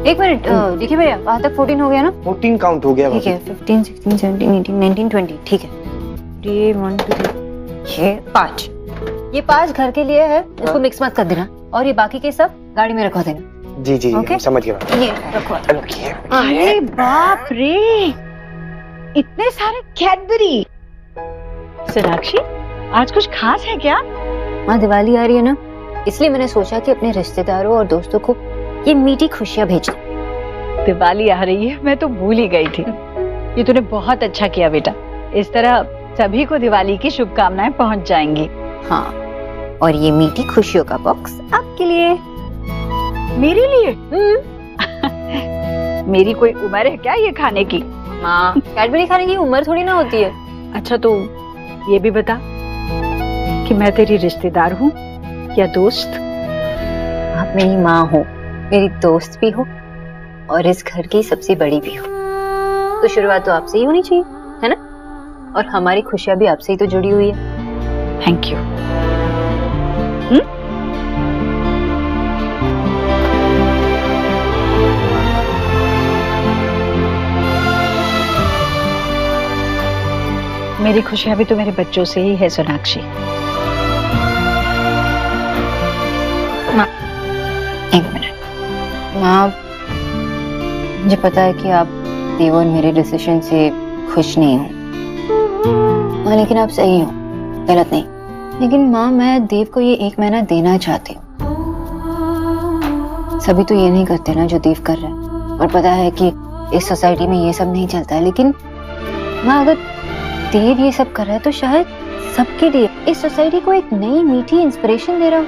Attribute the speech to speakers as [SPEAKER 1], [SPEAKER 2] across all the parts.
[SPEAKER 1] एक मिनट, देखिए भैया, वहां तक 14 हो गया ना?
[SPEAKER 2] 14 काउंट हो गया।
[SPEAKER 1] ठीक है, 15, 16, 17, 18, 19, 20, ठीक है। 3, 1, 2, 3, ये 5। ये 5 घर के लिए है, इसको मिक्स मत कर देना, और ये बाकी के सब गाड़ी में रखवा देना।
[SPEAKER 2] जी जी
[SPEAKER 1] Okay?
[SPEAKER 2] समझ गया।
[SPEAKER 1] ये रखवा।
[SPEAKER 3] अरे बाप रे, इतने सारे कैडबरी। सोनाक्षी, आज कुछ खास है क्या?
[SPEAKER 1] माँ, दिवाली आ रही है ना, इसलिए मैंने सोचा कि अपने रिश्तेदारों और दोस्तों को ये मीठी खुशियाँ भेज दूं।
[SPEAKER 3] दिवाली आ रही है, मैं तो भूल ही गई थी। ये तूने बहुत अच्छा किया बेटा, इस तरह सभी को दिवाली की शुभकामनाएं पहुंच जाएंगी।
[SPEAKER 1] हाँ, और ये मीठी खुशियों का बॉक्स आपके लिए।
[SPEAKER 3] मेरे लिए? मेरी कोई उम्र है क्या ये खाने की?
[SPEAKER 1] माँ, कैडबरी खाने की उम्र थोड़ी ना होती है।
[SPEAKER 3] अच्छा, तो ये भी बता कि मैं तेरी रिश्तेदार हूँ या दोस्त?
[SPEAKER 1] आप मेरी माँ हो, मेरी दोस्त भी हो, और इस घर की सबसे बड़ी भी हो। तो शुरुआत तो आपसे ही होनी चाहिए, है ना? और हमारी खुशियाँ भी आपसे ही तो जुड़ी हुई है।
[SPEAKER 3] Thank you. मेरी खुशियाँ भी तो मेरे बच्चों से ही है सोनाक्षी।
[SPEAKER 1] माँ, एक मिनट। माँ, मुझे पता है कि आप देव और मेरे डिसीजन से खुश नहीं हो, हाँ, लेकिन आप सही हो, गलत नहीं। लेकिन माँ, मैं देव को ये 1 महीना देना चाहती हूँ। सभी तो ये नहीं करते ना जो देव कर रहा है, और पता है कि इस सोसाइटी में ये सब नहीं चलता है, लेकिन माँ, अगर देव ये सब कर रहा है तो शायद सबके लिए, इस सोसाइटी को एक नई मीठी इंस्पिरेशन दे रहा हूँ।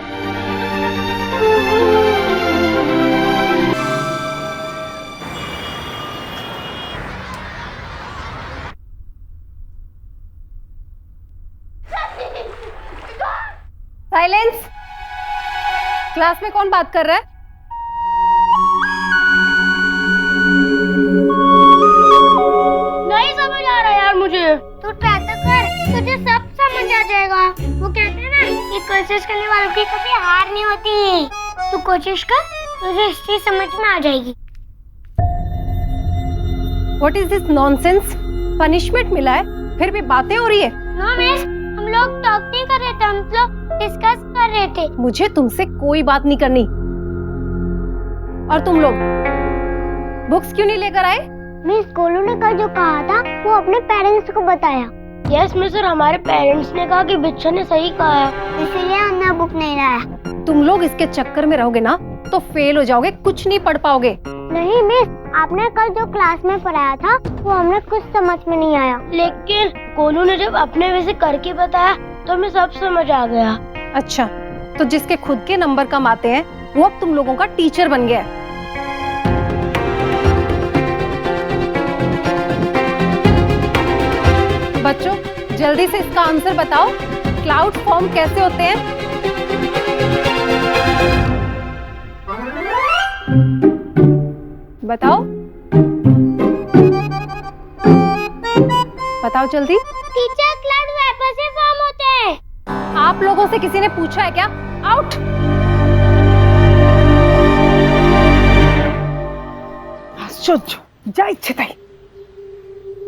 [SPEAKER 4] साइलेंस। क्लास में कौन बात कर रहा है?
[SPEAKER 5] नहीं समझ आ रहा यार मुझे। तू ट्राई तो कर, तुझे सब समझ आ जाएगा। वो कहते हैं ना कि कोशिश करने वालों की कभी हार नहीं होती। तू कोशिश कर, तुझे हिस्ट्री समझ में आ जाएगी।
[SPEAKER 4] What is this nonsense? Punishment मिला है, फिर भी बातें हो रही है।
[SPEAKER 5] नो मिस, हम लोग टॉक नहीं कर रहे थे, हम लोग डिस्कस कर रहे थे।
[SPEAKER 4] मुझे तुमसे कोई बात नहीं करनी। और तुम लोग बुक्स क्यों नहीं लेकर आए?
[SPEAKER 5] मिस, गोलू ने कल जो कहा था वो अपने पेरेंट्स को बताया। यस मिस सर, हमारे पेरेंट्स ने कहा कि बिच्छा ने सही कहा है, इसीलिए हमने बुक नहीं लाया।
[SPEAKER 4] तुम लोग इसके चक्कर में रहोगे ना तो फेल हो जाओगे, कुछ नहीं पढ़ पाओगे।
[SPEAKER 5] नहीं मिस, आपने कल जो क्लास में पढ़ाया था वो हमें कुछ समझ में नहीं आया। लेकिन गोलू ने जब अपने वैसे करके बताया तो हमें सब समझ आ गया।
[SPEAKER 4] अच्छा, तो जिसके खुद के नंबर कम आते हैं वो अब तुम लोगों का टीचर बन गया है। बच्चों, जल्दी से इसका आंसर बताओ। क्लाउड फॉर्म कैसे होते हैं? बताओ, बताओ जल्दी।
[SPEAKER 5] टीचर, क्लाउड वेपर से फॉर्म होते हैं।
[SPEAKER 4] आप लोगों से किसी ने पूछा है क्या? आउट।
[SPEAKER 6] जा इच्छिताई।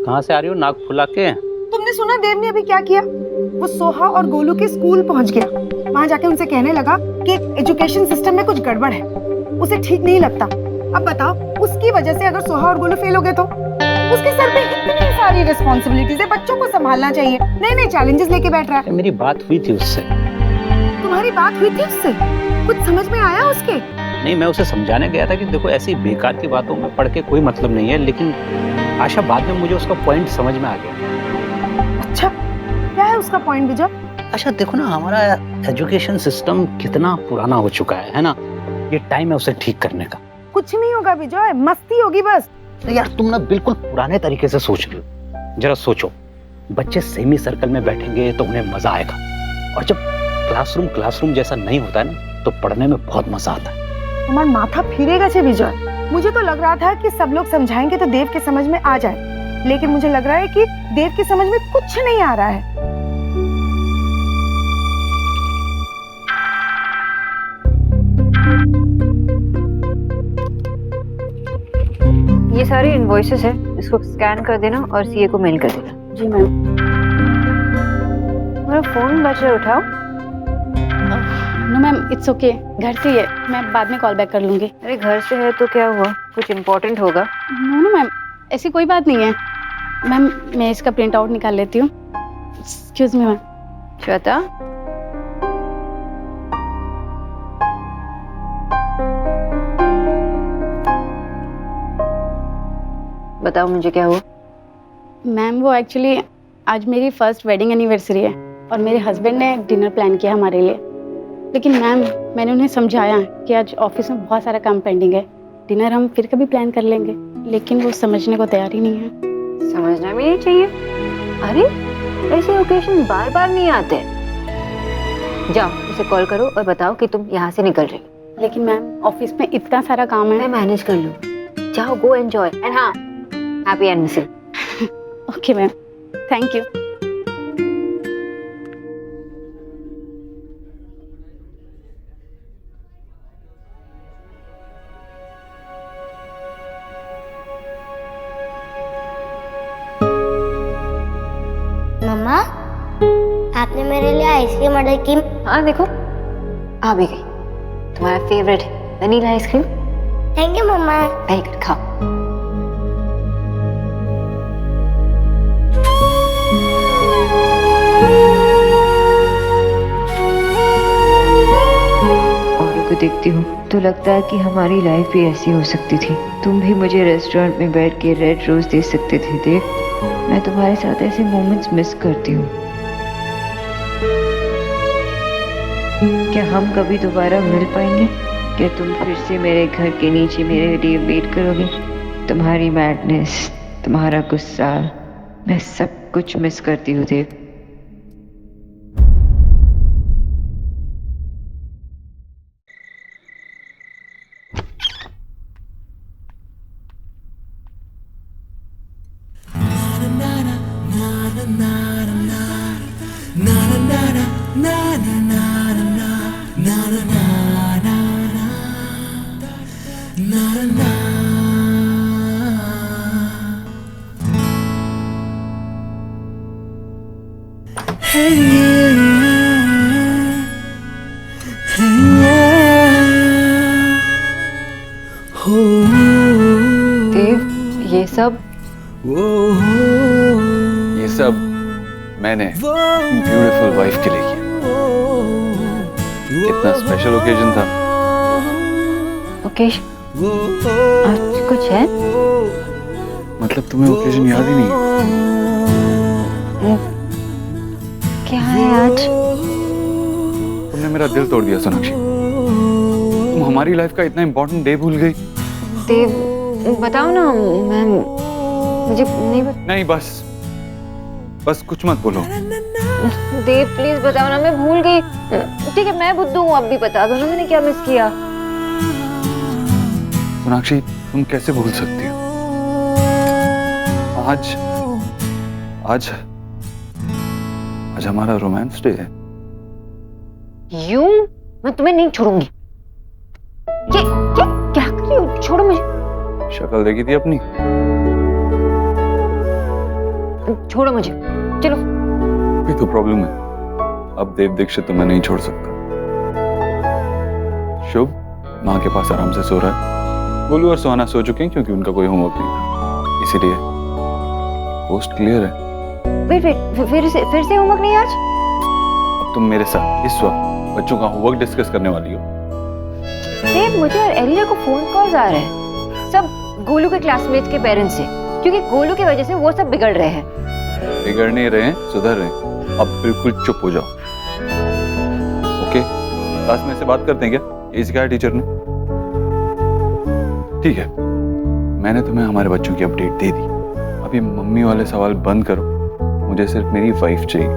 [SPEAKER 7] कहाँ से आ रही हो नाक फुला के?
[SPEAKER 6] तुमने सुना देव ने अभी क्या किया? वो सोहा और गोलू के स्कूल पहुंच गया। वहाँ जाके उनसे कहने लगा कि एजुकेशन सिस्टम में कुछ गड़बड़ है, उसे ठीक नहीं लगता। अब बताओ, उसकी वजह से अगर सोहा और गोलू फेल हो गए तो उसके सर पे इतनी सारी रिस्पॉन्सिबिलिटीज है, बच्चों को संभालना चाहिए, नए नए चैलेंजेस लेके बैठ रहा है।
[SPEAKER 7] मेरी बात हुई थी उससे।
[SPEAKER 6] तुम्हारी बात हुई थी उससे? कुछ समझ में आया उसके?
[SPEAKER 7] नहीं, मैं उसे समझाने गया था कि देखो ऐसी बेकार की बातों में पढ़ के कोई मतलब नहीं है, लेकिन आशा बाद में मुझे उसका पॉइंट समझ में आ गया।
[SPEAKER 6] अच्छा, क्या है उसका पॉइंट विजय?
[SPEAKER 7] अच्छा देखो ना, हमारा एजुकेशन सिस्टम कितना पुराना हो चुका है ना, ये टाइम है उसे ठीक करने का।
[SPEAKER 6] कुछ नहीं होगा विजय, मस्ती होगी बस।
[SPEAKER 7] यार तुम ना बिल्कुल पुराने तरीके से सोच रही हो। जरा सोचो, बच्चे सेमी सर्कल में बैठेंगे तो उन्हें मजा आएगा, और जब क्लासरूम जैसा नहीं होता है ना तो पढ़ने में बहुत मजा आता है।
[SPEAKER 6] हमारा माथा फिरेगा छे विजय। मुझे तो लग रहा था कि सब लोग समझाएंगे तो देव के समझ में आ जाए, लेकिन मुझे लग रहा है कि देव की समझ में कुछ नहीं आ रहा है।
[SPEAKER 1] ये सारी इनवॉइसेस है, इसको स्कैन कर देना और सीए को मेल कर देना।
[SPEAKER 2] जी मैम।
[SPEAKER 1] मेरा फोन बज रहा है, उठाओ।
[SPEAKER 2] नो मैम, इट्स ओके, घर से ही है, मैं बाद में कॉल बैक कर लूँगी।
[SPEAKER 1] अरे घर से है तो क्या हुआ, कुछ इम्पोर्टेंट होगा।
[SPEAKER 2] नो नो मैम, ऐसी कोई बात नहीं है। मैम मैं इसका प्रिंट आउट निकाल लेती हूँ। Excuse me ma'am.
[SPEAKER 1] श्वेता, बताओ मुझे क्या हुआ।
[SPEAKER 2] मैम वो एक्चुअली आज मेरी फर्स्ट वेडिंग एनिवर्सरी है और मेरे हस्बैंड ने डिनर प्लान किया हमारे लिए, लेकिन मैम मैंने उन्हें समझाया कि आज ऑफिस में बहुत सारा काम पेंडिंग है, डिनर हम फिर कभी प्लान कर लेंगे, लेकिन वो समझने को तैयार ही नहीं है।
[SPEAKER 1] समझना भी नहीं चाहिए। अरे ऐसे ओकेजन बार बार नहीं आते। जाओ उसे कॉल करो और बताओ कि तुम यहाँ से निकल रही हो।
[SPEAKER 2] लेकिन मैम ऑफिस में इतना सारा काम है।
[SPEAKER 1] मैं मैनेज कर लूँगी। जाओ, गो एंजॉय एंड हाँ, happy anniversary.
[SPEAKER 2] Okay ma'am, thank you.
[SPEAKER 5] मम्मा, आपने मेरे लिए आइसक्रीम ऑर्डर की।
[SPEAKER 1] हाँ देखो, आ भी गई। तुम्हारा फेवरेट है वनीला आइसक्रीम।
[SPEAKER 5] थैंक यू मम्मा।
[SPEAKER 1] वेरी गुड, खाओ। औरों को देखती हूँ तो लगता है कि हमारी लाइफ भी ऐसी हो सकती थी। तुम भी मुझे रेस्टोरेंट में बैठ के रेड रोज दे सकते थे। देख, मैं तुम्हारे साथ ऐसे मोमेंट्स मिस करती हूँ। क्या हम कभी दोबारा मिल पाएंगे? क्या तुम फिर से मेरे घर के नीचे मेरे लिए वेट करोगे? तुम्हारी मैडनेस, तुम्हारा गुस्सा, मैं सब कुछ मिस करती हूँ देव। देव, ये सब
[SPEAKER 8] मैंने ब्यूटीफुल वाइफ के लिए किया। कितना स्पेशल ओकेजन था।
[SPEAKER 1] ओकेजन? आज कुछ है?
[SPEAKER 8] मतलब तुम्हें ओकेजन याद ही नहीं है?
[SPEAKER 1] क्या है आज?
[SPEAKER 8] तुमने मेरा दिल तोड़ दिया सोनाक्षी। तुम हमारी लाइफ का इतना इम्पोर्टेंट डे भूल गई।
[SPEAKER 1] देव बताओ ना, मैं मुझे नहीं
[SPEAKER 8] बस कुछ मत बोलो।
[SPEAKER 1] देव प्लीज बताओ ना, मैं भूल गई। ठीक है, मैं बुद्धू हूँ, अब भी बता दो ना मैंने क्या मिस किया।
[SPEAKER 8] सोनाक्षी तुम कैसे भूल सकती हो? आज हमारा रोमांस डे है।
[SPEAKER 1] यूं मैं तुम्हें नहीं छोड़ूंगी। ये क्या कर रही हो? छोड़ो मुझे।
[SPEAKER 8] शक्ल देखी थी अपनी।
[SPEAKER 1] छोड़ो मुझे, चलो।
[SPEAKER 8] ये तो प्रॉब्लम है, अब देव दीक्षित तो मैं नहीं छोड़ सकता। शुभ माँ के पास आराम से सो रहा है। गोलू और सोहाना सो चुके हैं क्योंकि उनका कोई होमवर्क नहीं था, इसीलिए पोस्ट क्लियर है।
[SPEAKER 1] फिर से होमवर्क नहीं आज?
[SPEAKER 8] अब तुम मेरे साथ इस वक्त बच्चों का होमवर्क डिस्कस करने वाली हो।
[SPEAKER 1] देव, मुझे और एलिया को फोन कॉल्स आ रहे हैं, सब गोलू के क्लासमेट्स के पेरेंट्स से, क्योंकि गोलू की वजह से वो सब बिगड़ रहे हैं।
[SPEAKER 8] बिगड़ नहीं रहे हैं, सुधर रहे हैं। अब बिल्कुल चुप हो जाओ। ओके, क्लास में से बात करते हैं क्या? ये सिखाया टीचर ने। ठीक है, मैंने तुम्हें हमारे बच्चों की अपडेट दे दी। अभी मम्मी वाले सवाल बंद करो, मुझे सिर्फ मेरी वाइफ चाहिए।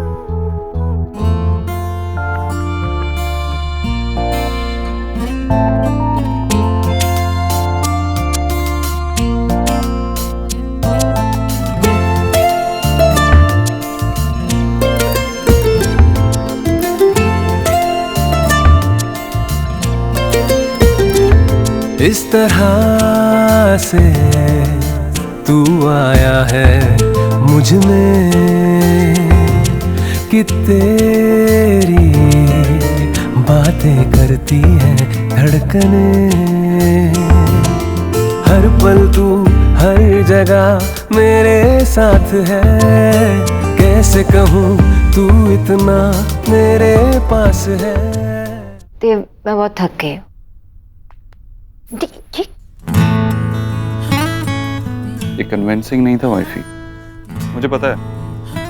[SPEAKER 9] इस तरह से तू आया है मुझ में कि तेरी बातें करती हैं धड़कने, हर पल तू हर जगह मेरे साथ है, कैसे कहूँ तू इतना मेरे पास है।
[SPEAKER 1] देव, मैं बहुत थक गई हूँ।
[SPEAKER 8] ये कन्विंसिंग नहीं था वाइफी, मुझे पता है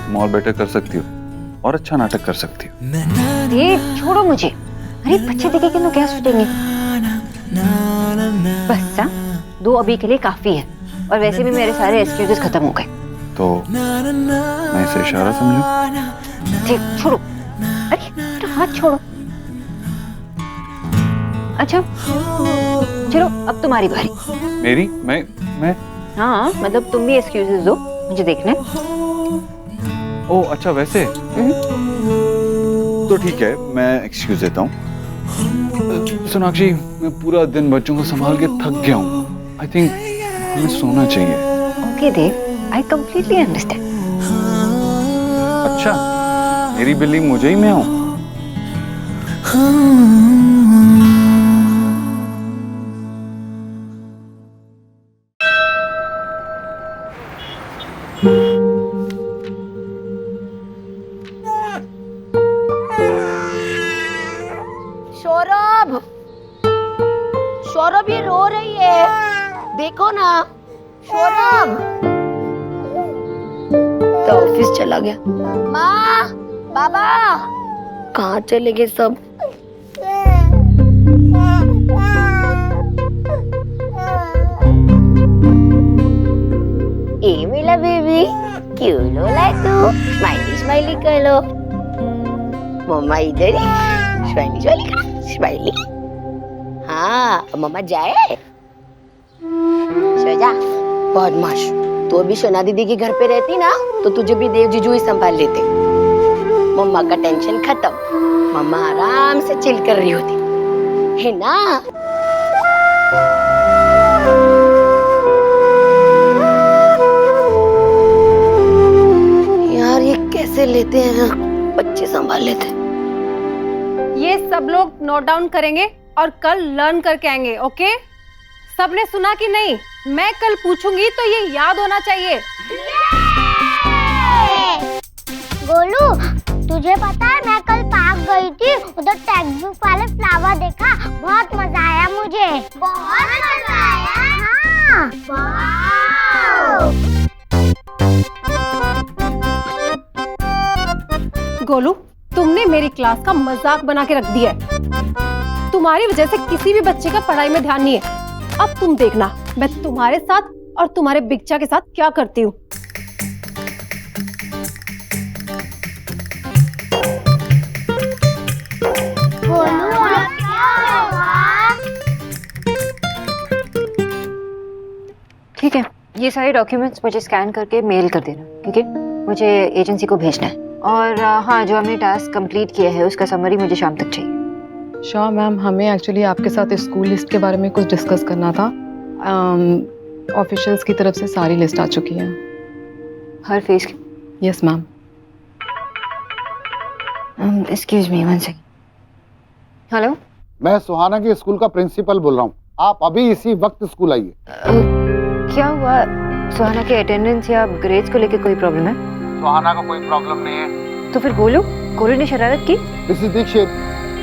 [SPEAKER 8] तुम और बेटर कर सकती हो और अच्छा नाटक कर सकती हो।
[SPEAKER 1] देव, छोड़ो मुझे। अरे बच्चे देखेंगे तो क्या सोचेंगे? बस हाँ, 2 अभी के लिए काफी है, और वैसे भी मेरे सारे एक्सक्यूजेस खत्म हो गए।
[SPEAKER 8] तो मैं इसे इशारा समझूं?
[SPEAKER 1] ठीक, छोड़ो। अरे मेरा हाथ छोड़ो। अच्छा चलो, अब तुम्हारी बारी।
[SPEAKER 8] मेरी? मैं
[SPEAKER 1] हाँ, मतलब तुम भी एक्सक्यूजेस दो, मुझे देखना है।
[SPEAKER 8] ओ अच्छा, वैसे तो ठीक है, मैं एक्सक्यूज देता हूँ। सोनाक्षी, मैं पूरा दिन बच्चों को संभाल के थक गया हूँ। आई थिंक मुझे सोना चाहिए।
[SPEAKER 1] Okay Dev, I completely understand.
[SPEAKER 8] अच्छा, मेरी बिल्ली मुझे ही मैं हूँ।
[SPEAKER 2] सौरभ ये रो रही है, देखो ना। सौरभ
[SPEAKER 1] तो ऑफिस चला गया।
[SPEAKER 2] माँ, बाबा
[SPEAKER 1] कहाँ चले गए सब?
[SPEAKER 2] ए मेरा बेबी, क्यों लो लाए तू? स्माइली स्माइली कर लो। मम्मा इधर ही, स्माइली स्माइली कर, स्माइली। हाँ, मम्मा जाए। सो जा, बदमाश। तू अभी सोना दीदी के घर पे रहती ना, तो तुझे भी देव जीजू ही संभाल लेते। मम्मा का टेंशन खत्म, मम्मा आराम से चिल कर रही होती है ना। यार ये कैसे लेते हैं, बच्चे संभाल लेते।
[SPEAKER 4] ये सब लोग नोट डाउन करेंगे और कल लर्न करके आएंगे, ओके? सबने सुना कि नहीं? मैं कल पूछूंगी तो ये याद होना चाहिए।
[SPEAKER 5] गोलू, तुझे पता है मैं कल पार्क गई थी, उधर टेक्स्ट बुक वाले फ्लावर देखा, बहुत मजा आया मुझे। बहुत मजा आया? हाँ।
[SPEAKER 4] गोलू, तुमने मेरी क्लास का मजाक बना के रख दिया है। तुम्हारी वजह से किसी भी बच्चे का पढ़ाई में ध्यान नहीं है। अब तुम देखना मैं तुम्हारे साथ और तुम्हारे बिच्चा के साथ क्या करती हूँ।
[SPEAKER 1] ठीक है, ये सारे डॉक्यूमेंट्स मुझे स्कैन करके मेल कर देना, ठीक है? मुझे एजेंसी को भेजना है। और हाँ, जो हमने टास्क कंप्लीट किया है उसका समरी मुझे शाम तक चाहिए।
[SPEAKER 10] श्योर मैम, हमें एक्चुअली आपके साथ स्कूल लिस्ट के बारे में कुछ डिस्कस करना था। ऑफिशियल्स की तरफ से सारी लिस्ट आ चुकी है।
[SPEAKER 1] हर फेज की?
[SPEAKER 10] Yes ma'am.
[SPEAKER 1] Excuse me, one second. Hello,
[SPEAKER 11] मैं सुहाना के स्कूल का प्रिंसिपल बोल रहा हूँ। आप अभी इसी वक्त स्कूल आइए।
[SPEAKER 1] क्या हुआ? सुहाना के अटेंडेंस या ग्रेड्स को लेकर कोई प्रॉब्लम है?
[SPEAKER 11] सुहाना का कोई प्रॉब्लम नहीं है।
[SPEAKER 1] तो फिर गोलू ने शरारत की?
[SPEAKER 11] मिसेस दीक्षित,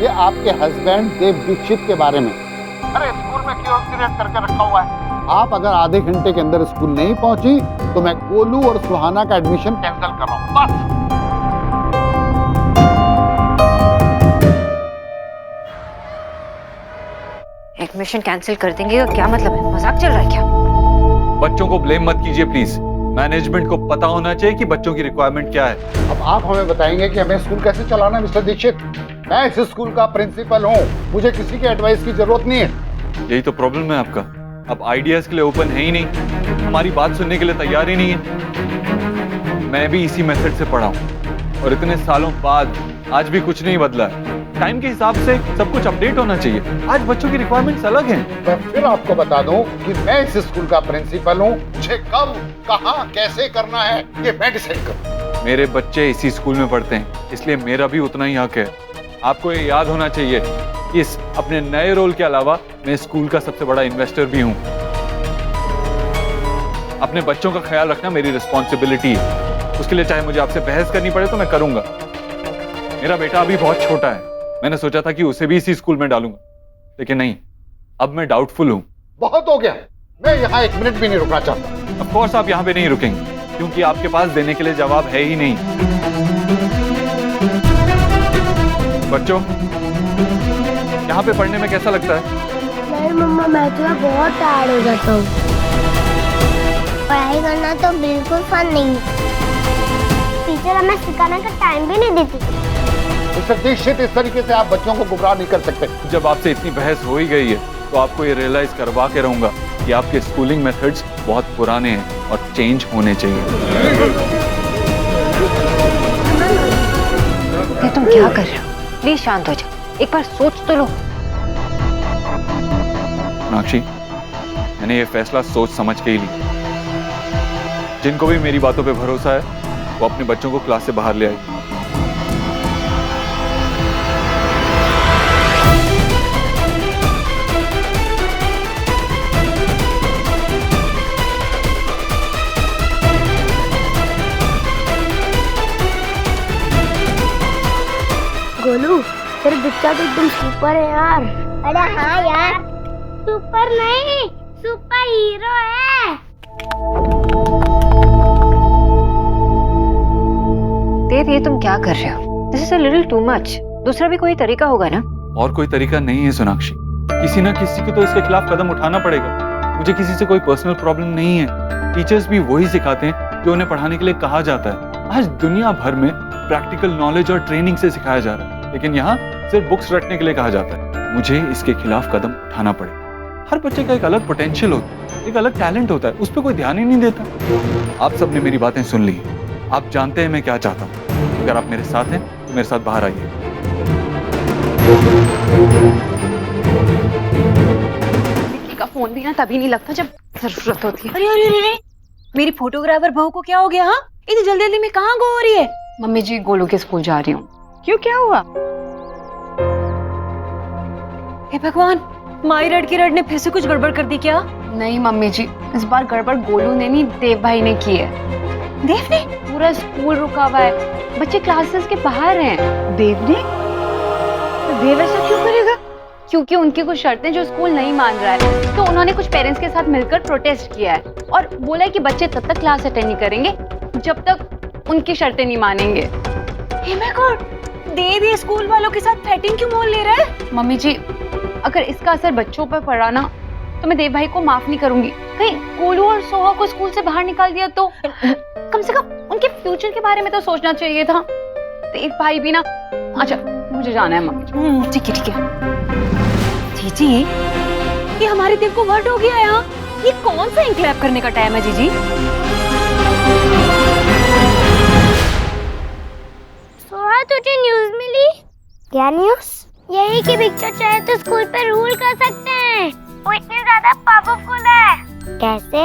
[SPEAKER 11] ये आपके हस्बैंड देव दीक्षित के बारे में। अरे स्कूल में क्यों क्रिएट करके रखा हुआ है? आप अगर आधे घंटे के अंदर स्कूल नहीं पहुंची तो मैं गोलू और सुहाना का एडमिशन कैंसिल कर रहा हूँ, बस।
[SPEAKER 1] एडमिशन कैंसिल कर देंगे का क्या मतलब है? मजाक चल रहा है क्या?
[SPEAKER 8] बच्चों को ब्लेम मत कीजिए प्लीज। मैनेजमेंट को पता होना चाहिए कि बच्चों की रिक्वायरमेंट क्या है।
[SPEAKER 11] अब आप हमें बताएंगे कि हमें स्कूल कैसे चलाना है मिस्टर दीक्षित। मैं इस स्कूल का प्रिंसिपल हूँ, मुझे किसी के एडवाइस की जरूरत नहीं है।
[SPEAKER 8] यही तो प्रॉब्लम है आपका, अब आइडियाज के लिए ओपन है ही नहीं, हमारी बात सुनने के लिए तैयार ही नहीं है। मैं भी इसी मेथड से पढ़ा हूँ और इतने सालों बाद आज भी कुछ नहीं बदला है। टाइम के हिसाब से सब कुछ अपडेट होना चाहिए। आज बच्चों की रिक्वायरमेंट्स अलग हैं।
[SPEAKER 11] मैं फिर आपको बता दूं कि मैं इस स्कूल का प्रिंसिपल हूँ। मुझे कब, कहाँ, कैसे करना है ये मैं डिसाइड करूँ।
[SPEAKER 8] मेरे बच्चे इसी स्कूल में पढ़ते हैं, इसलिए मेरा भी उतना ही हक है। आपको ये याद होना चाहिए कि इस अपने नए रोल के अलावा मैं स्कूल का सबसे बड़ा इन्वेस्टर भी हूँ। अपने बच्चों का ख्याल रखना मेरी रिस्पॉन्सिबिलिटी है। उसके लिए चाहे मुझे आपसे बहस करनी पड़े तो मैं करूंगा। मेरा बेटा अभी बहुत छोटा है, मैंने सोचा था कि उसे भी इसी स्कूल में डालूंगा, लेकिन नहीं, अब मैं डाउटफुल हूँ।
[SPEAKER 11] बहुत हो गया, मैं यहाँ 1 मिनट भी नहीं रुकना चाहता।
[SPEAKER 8] ऑफ कोर्स आप यहाँ पे नहीं रुकेंगे, क्योंकि आपके पास देने के लिए जवाब है ही नहीं। बच्चों, यहाँ पे पढ़ने में कैसा लगता है?
[SPEAKER 5] नहीं मम्मा, मैं तो बहुत टायर्ड हो जाता हूँ। पढ़ाई करना तो बिल्कुल फन नहीं। टीचर हमें सिखाने का टाइम भी नहीं देती।
[SPEAKER 11] मिस्टर दीक्षित, इस तरीके से आप बच्चों को गुमराह नहीं कर सकते।
[SPEAKER 8] जब आपसे इतनी बहस हो ही गई है तो आपको ये रियलाइज करवा के रहूंगा कि आपके स्कूलिंग मेथड्स बहुत पुराने हैं और चेंज होने चाहिए।
[SPEAKER 1] ये तुम क्या कर रहे हो? प्लीज शांत हो जाओ, एक बार सोच तो लो।
[SPEAKER 8] मीनाक्षी, मैंने ये फैसला सोच समझ के ही लिया। जिनको भी मेरी बातों पे भरोसा है वो अपने बच्चों को क्लास से बाहर ले आए।
[SPEAKER 5] गोलू, तेरे बच्चा तो एकदम सुपर है यार। अरे हाँ यार, सुपर नहीं, सुपर हीरो है।
[SPEAKER 1] देव, ये तुम क्या कर रहे हो? This is a little too much. दूसरा भी कोई तरीका होगा ना?
[SPEAKER 8] और कोई तरीका नहीं है सोनाक्षी, किसी ना किसी को तो इसके खिलाफ कदम उठाना पड़ेगा। मुझे किसी से कोई पर्सनल प्रॉब्लम नहीं है। टीचर्स भी वही सिखाते हैं जो उन्हें पढ़ाने के लिए कहा जाता है। आज दुनिया भर में प्रैक्टिकल नॉलेज और ट्रेनिंग से सिखाया जा रहा है, लेकिन यहाँ सिर्फ बुक्स रटने के लिए कहा जाता है। मुझे इसके खिलाफ कदम उठाना पड़ेगा। हर बच्चे का एक अलग पोटेंशियल होता है, एक अलग टैलेंट होता है, उस पर कोई ध्यान ही नहीं देता। आप सबने मेरी बातें सुन ली, आप जानते हैं मैं क्या चाहता हूँ। अगर आप मेरे साथ हैं तो मेरे साथ बाहर आइए।
[SPEAKER 2] विक्की का फोन भी ना तभी नहीं लगता जब जरूरत होती है।
[SPEAKER 4] अरे अरे अरे, मेरी फोटोग्राफर बहू को क्या हो गया? हाँ, इतनी जल्दी जल्दी में कहाँ गो हो रही है?
[SPEAKER 2] मम्मी जी, गोलू के स्कूल जा रही हूँ।
[SPEAKER 4] क्यों, क्या हुआ? हे भगवान, माई रड़ ने फिर से कुछ गड़बड़ कर दी क्या?
[SPEAKER 2] नहीं मम्मी जी, इस बार गड़बड़ गोलू ने नहीं, देव भाई ने की है।
[SPEAKER 4] देव ने?
[SPEAKER 2] पूरा स्कूल रुका हुआ है, बच्चे क्लासेस के बाहर हैं।
[SPEAKER 4] देव ने? तो देव ऐसा क्यों करेगा?
[SPEAKER 2] क्योंकि उनकी कुछ शर्तें जो स्कूल नहीं मान रहा है, तो उन्होंने कुछ पेरेंट्स के साथ मिलकर प्रोटेस्ट किया है और बोला है कि बच्चे तब तक क्लास अटेंड नहीं करेंगे जब तक उनकी शर्तें नहीं मानेंगे।
[SPEAKER 4] हे माय गॉड, देव ये स्कूल वालों के साथ थ्रेटिंग क्यों मोल ले रहा है?
[SPEAKER 2] मम्मी जी, अगर इसका असर बच्चों पर पड़ा ना तो मैं देव भाई को माफ नहीं करूंगी। कहीं गोलू और सोहा को स्कूल से बाहर निकाल दिया तो कम से कम उनके फ्यूचर के बारे में तो सोचना चाहिए था। देव भाई भी ना। अच्छा, मुझे जाना है मम्मी।
[SPEAKER 4] ठीक है ठीक है। जीजी, ये हमारे देव को वर्ड हो गया है। यहाँ ये कौन सा इंक्लैप करने का टाइम है जीजी?
[SPEAKER 5] सोहा, तुझे न्यूज़ मिली? क्या न्यूज़? यही कि बिग चाहे तो स्कूल पे रूल कर सकते हैं। वो इतने ज्यादा पावरफुल है। कैसे?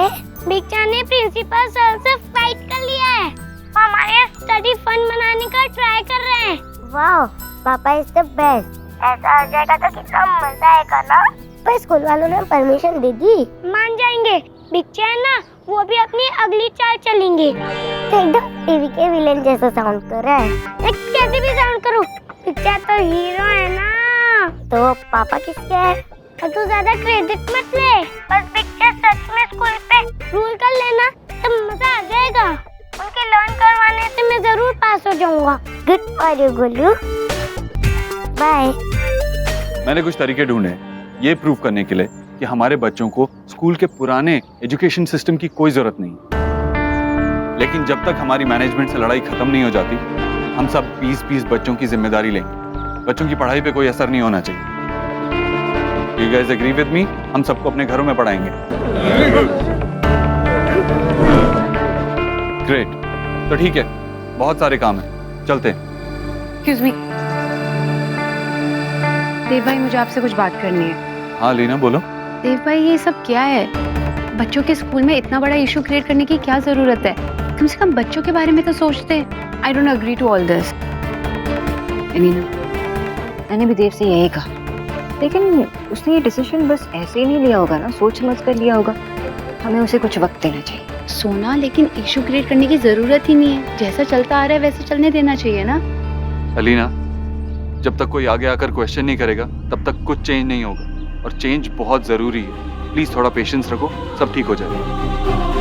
[SPEAKER 5] बिग ने प्रिंसिपल सर से फाइट कर लिया है। हमारे स्टडी फंड बनाने का ट्राई कर रहे हैं। वाह, पापा इज द बेस्ट। ऐसा हो जाएगा तो कितना मजा आएगा ना। पर स्कूल वालों ने परमिशन दे दी। मान जाएंगे। बिग है ना, वो भी अपनी अगली चाल चलेंगे। तो एकदम टीवी के विलेन जैसा साउंड कर रहा है। कैसे भी साउंड करो, बिग तो हीरो है ना। तो पापा किसके है? तू ज्यादा क्रेडिट मत ले, बस बिग सच में स्कूल पे रूल कर लेना तो मजा आ जाएगा। उनके लर्न करवाने से मैं जरूर पास हो जाऊंगा। Good for you Golu. Bye.
[SPEAKER 8] मैंने कुछ तरीके ढूंढे ये प्रूव करने के लिए कि हमारे बच्चों को स्कूल के पुराने एजुकेशन सिस्टम की कोई जरूरत नहीं। लेकिन जब तक हमारी मैनेजमेंट से लड़ाई खत्म नहीं हो जाती, हम सब 20-20 बच्चों की जिम्मेदारी लेंगे। बच्चों की पढ़ाई पे कोई असर नहीं होना चाहिए। You guys agree with me? हम सबको अपने घरों में पढ़ाएंगे। ग्रेट, तो ठीक है, बहुत सारे काम हैं, चलते हैं।
[SPEAKER 2] Excuse me. देव भाई, मुझे आपसे कुछ बात करनी है।
[SPEAKER 8] हाँ लीना बोलो।
[SPEAKER 2] देव भाई, ये सब क्या है? बच्चों के स्कूल में इतना बड़ा इशू क्रिएट करने की क्या जरूरत है? कम से कम बच्चों के बारे में तो सोचते। I don't agree to all this.
[SPEAKER 1] मैंने भी देव से यही कहा, लेकिन उसने ये डिसीजन बस ऐसे ही नहीं लिया होगा ना, सोच समझ कर लिया होगा। हमें उसे कुछ वक्त देना चाहिए।
[SPEAKER 2] सोना, लेकिन इशू क्रिएट करने की जरूरत ही नहीं है। जैसा चलता आ रहा है वैसे चलने देना चाहिए ना।
[SPEAKER 8] अलीना, जब तक कोई आगे आकर क्वेश्चन नहीं करेगा तब तक कुछ चेंज नहीं होगा, और चेंज बहुत जरूरी है। प्लीज थोड़ा पेशेंस रखो, सब ठीक हो जाएगा।